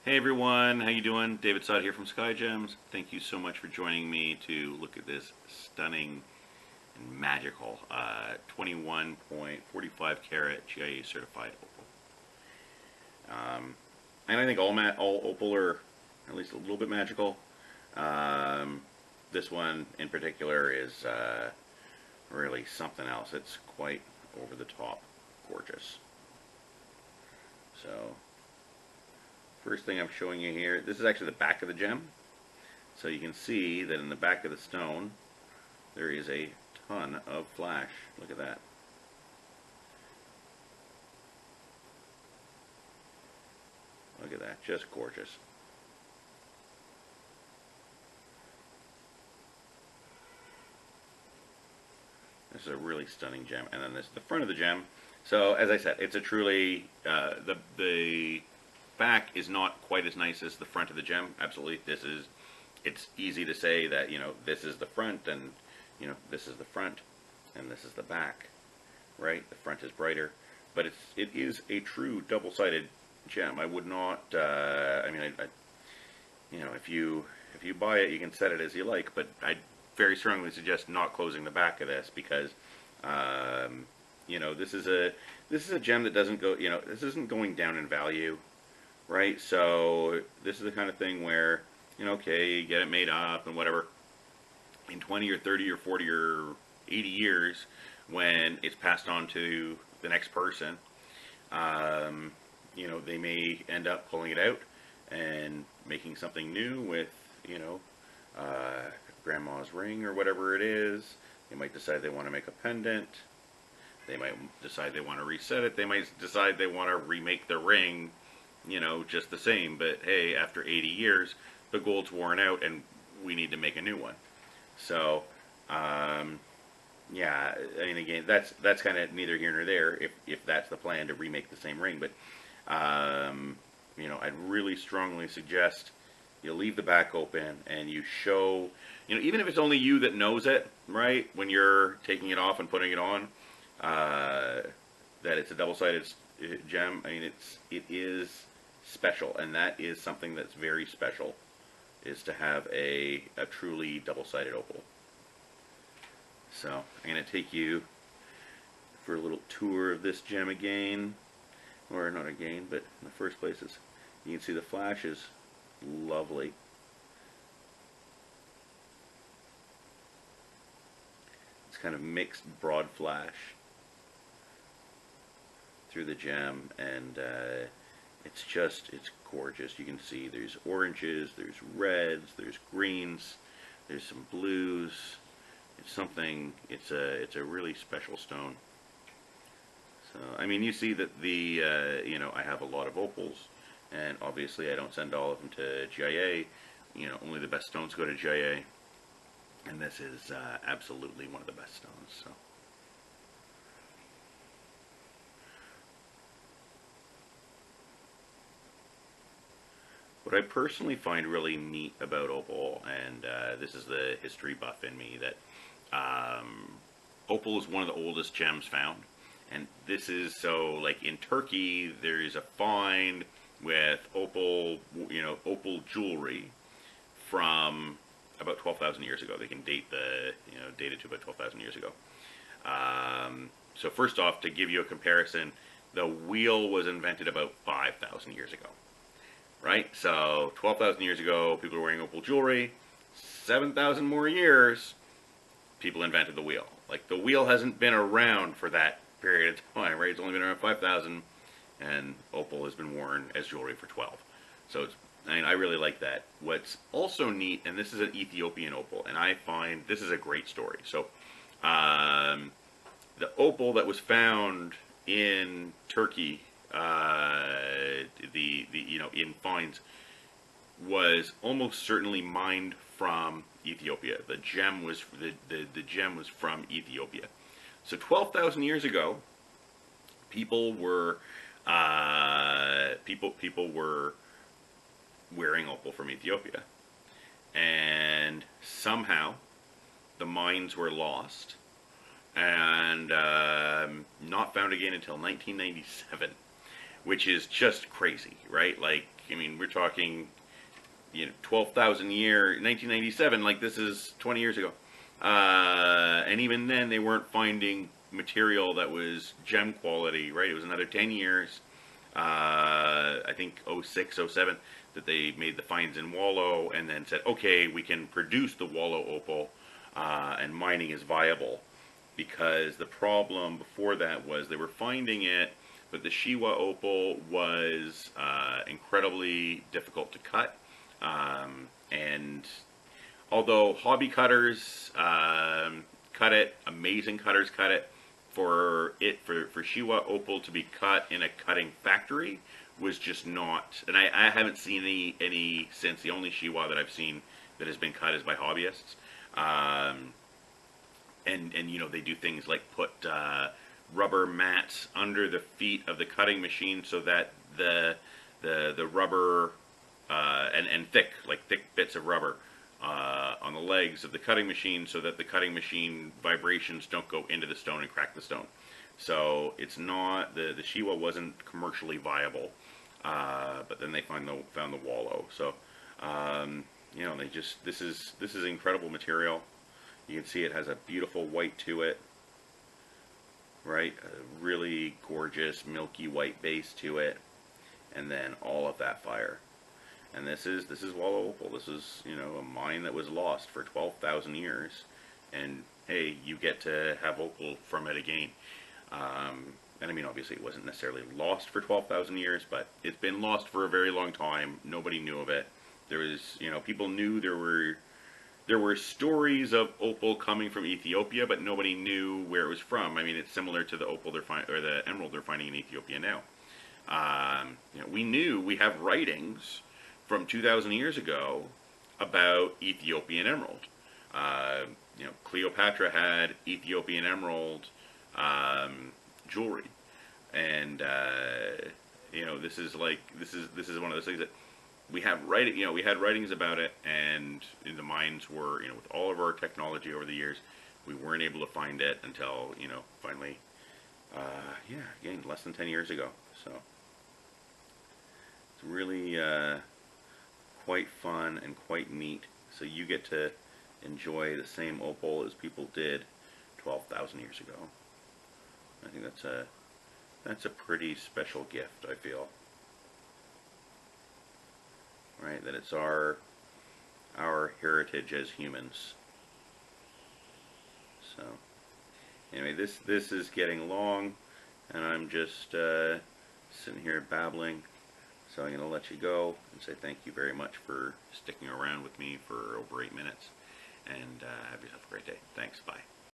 Hey everyone, how you doing? David Sod here from Skyjems. Thank you so much for joining me to look at this stunning and magical 21.45 carat GIA certified opal. And I think all opal are at least a little bit magical. This one in particular is really something else. It's quite over the top gorgeous. So first thing I'm showing you here, this is actually the back of the gem. So you can see that in the back of the stone, there is a ton of flash. Look at that. Look at that, just gorgeous. This is a really stunning gem. And then this is the front of the gem. So as I said, it's a truly, the back is not quite as nice as the front of the gem. Absolutely, it's easy to say that, this is the front and, this is the front and this is the back, right? The front is brighter, but it is a true double-sided gem. I would not, if you buy it, you can set it as you like, but I very strongly suggest not closing the back of this because, this is a gem that doesn't go, this isn't going down in value. Right, so this is the kind of thing where, okay, you get it made up and whatever. In 20 or 30 or 40 or 80 years, when it's passed on to the next person, they may end up pulling it out and making something new with, grandma's ring or whatever it is. They might decide they want to make a pendant. They might decide they want to reset it. They might decide they want to remake the ring, just the same, but hey, after 80 years, the gold's worn out and we need to make a new one. So, yeah, I mean, again, that's kind of neither here nor there if that's the plan to remake the same ring, but, I'd really strongly suggest you leave the back open and you show, even if it's only you that knows it, right, when you're taking it off and putting it on, that it's a double-sided gem. I mean, it is special, and that is something that's very special, is to have a truly double-sided opal. So I'm going to take you for a little tour of this gem again, or not again, but in the first places. You can see the flash is lovely. It's kind of mixed broad flash through the gem, and it's gorgeous. You can see there's oranges, there's reds, there's greens, there's some blues. It's a really special stone. So, I mean, you see that I have a lot of opals, and obviously I don't send all of them to GIA. Only the best stones go to GIA, and this is absolutely one of the best stones. So. What I personally find really neat about opal, and this is the history buff in me, that opal is one of the oldest gems found. And this is, so like in Turkey, there is a find with opal, opal jewelry from about 12,000 years ago. They can date it to about 12,000 years ago. So first off, to give you a comparison, the wheel was invented about 5,000 years ago. Right? So 12,000 years ago, people were wearing opal jewelry. 7,000 more years, people invented the wheel. Like, the wheel hasn't been around for that period of time, right? It's only been around 5,000, and opal has been worn as jewelry for 12. So I really like that. What's also neat, and this is an Ethiopian opal, and I find this is a great story. So the opal that was found in Turkey, in finds, was almost certainly mined from Ethiopia. The gem was from Ethiopia. So 12,000 years ago, people were wearing opal from Ethiopia, and somehow the mines were lost and not found again until 1997. Which is just crazy, right? Like, I mean, we're talking, 12,000 year, 1997, like this is 20 years ago. And even then, they weren't finding material that was gem quality, right? It was another 10 years, I think 06, 07, that they made the finds in wallow and then said, okay, we can produce the wallow opal, and mining is viable. Because the problem before that was they were finding it, but the Shiwa opal was incredibly difficult to cut. And although hobby cutters cut it, amazing cutters cut it, for Shiwa opal to be cut in a cutting factory was just not. And I haven't seen any since. The only Shiwa that I've seen that has been cut is by hobbyists. And they do things like put rubber mats under the feet of the cutting machine so that the rubber and thick bits of rubber on the legs of the cutting machine, so that the cutting machine vibrations don't go into the stone and crack the stone. So it's not, the Shiwa wasn't commercially viable, but then they found the wallow. So they just, this is incredible material. You can see it has a beautiful white to it, right? A really gorgeous milky white base to it, and then all of that fire. And this is wallow opal. This is, a mine that was lost for 12,000 years, and hey, you get to have opal from it again. And I mean, obviously it wasn't necessarily lost for 12,000 years, but it's been lost for a very long time. Nobody knew of it. There was, people knew there were stories of opal coming from Ethiopia, but nobody knew where it was from. I mean, it's similar to the opal or the emerald they're finding in Ethiopia now. We have writings from 2,000 years ago about Ethiopian emerald. Cleopatra had Ethiopian emerald jewelry, and this is one of those things that we have we had writings about it, and the mines were, with all of our technology over the years, we weren't able to find it until, finally, again, less than 10 years ago. So it's really quite fun and quite neat. So you get to enjoy the same opal as people did 12,000 years ago. I think that's a pretty special gift, I feel. Right, that it's our heritage as humans. So anyway, this is getting long, and I'm just sitting here babbling. So I'm going to let you go and say thank you very much for sticking around with me for over 8 minutes, and have yourself a great day. Thanks. Bye.